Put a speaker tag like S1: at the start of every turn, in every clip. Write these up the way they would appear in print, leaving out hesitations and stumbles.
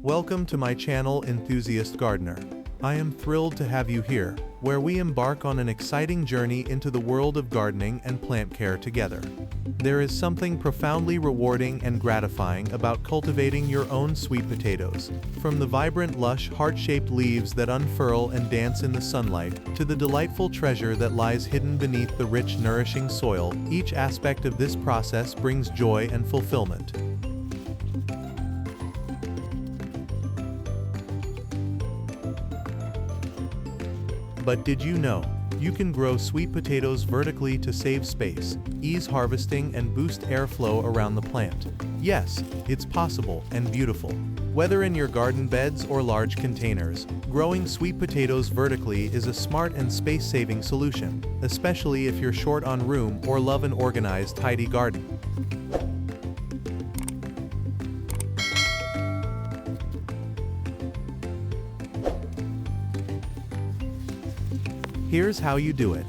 S1: Welcome to my channel, Enthusiast Gardener. I am thrilled to have you here, where we embark on an exciting journey into the world of gardening and plant care together. There is something profoundly rewarding and gratifying about cultivating your own sweet potatoes. From the vibrant, lush, heart-shaped leaves that unfurl and dance in the sunlight, to the delightful treasure that lies hidden beneath the rich, nourishing soil, each aspect of this process brings joy and fulfillment. But did you know, you can grow sweet potatoes vertically to save space, ease harvesting, and boost airflow around the plant? Yes, it's possible and beautiful. Whether in your garden beds or large containers, growing sweet potatoes vertically is a smart and space-saving solution, especially if you're short on room or love an organized, tidy garden. Here's how you do it.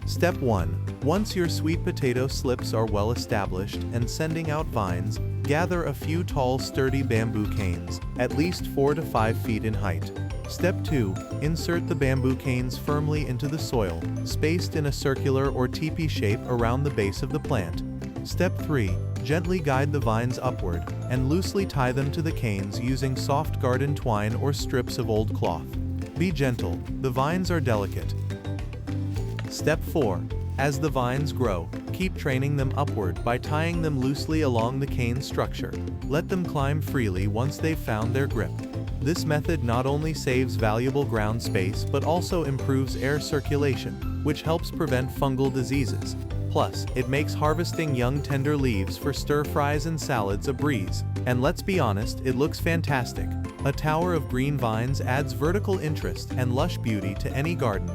S1: Step 1. Once your sweet potato slips are well established and sending out vines, gather a few tall, sturdy bamboo canes, at least 4 to 5 feet in height. Step 2. Insert the bamboo canes firmly into the soil, spaced in a circular or teepee shape around the base of the plant. Step 3. Gently guide the vines upward, and loosely tie them to the canes using soft garden twine or strips of old cloth. Be gentle, the vines are delicate. Step 4. As the vines grow, keep training them upward by tying them loosely along the cane structure. Let them climb freely once they've found their grip. This method not only saves valuable ground space but also improves air circulation, which helps prevent fungal diseases. Plus, it makes harvesting young tender leaves for stir-fries and salads a breeze. And let's be honest, it looks fantastic. A tower of green vines adds vertical interest and lush beauty to any garden.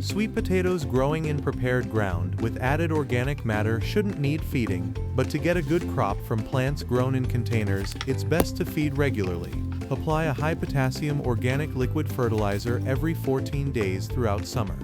S1: Sweet potatoes growing in prepared ground with added organic matter shouldn't need feeding, but to get a good crop from plants grown in containers, it's best to feed regularly. Apply a high-potassium organic liquid fertilizer every 14 days throughout summer.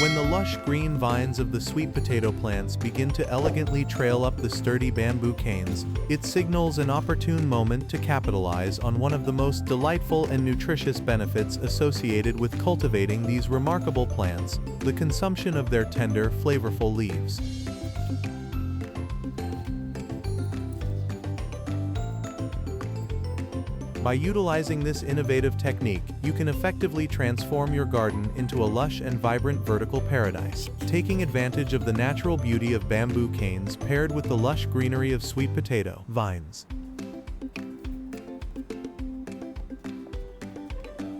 S1: When the lush green vines of the sweet potato plants begin to elegantly trail up the sturdy bamboo canes, it signals an opportune moment to capitalize on one of the most delightful and nutritious benefits associated with cultivating these remarkable plants: the consumption of their tender, flavorful leaves. By utilizing this innovative technique, you can effectively transform your garden into a lush and vibrant vertical paradise, taking advantage of the natural beauty of bamboo canes paired with the lush greenery of sweet potato vines.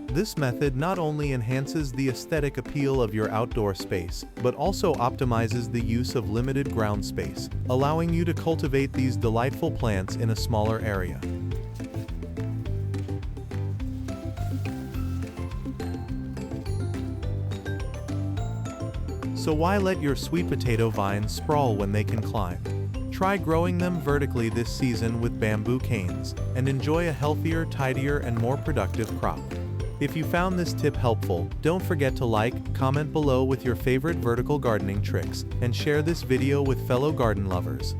S1: This method not only enhances the aesthetic appeal of your outdoor space, but also optimizes the use of limited ground space, allowing you to cultivate these delightful plants in a smaller area. So why let your sweet potato vines sprawl when they can climb? Try growing them vertically this season with bamboo canes, and enjoy a healthier, tidier, and more productive crop. If you found this tip helpful, don't forget to like, comment below with your favorite vertical gardening tricks, and share this video with fellow garden lovers.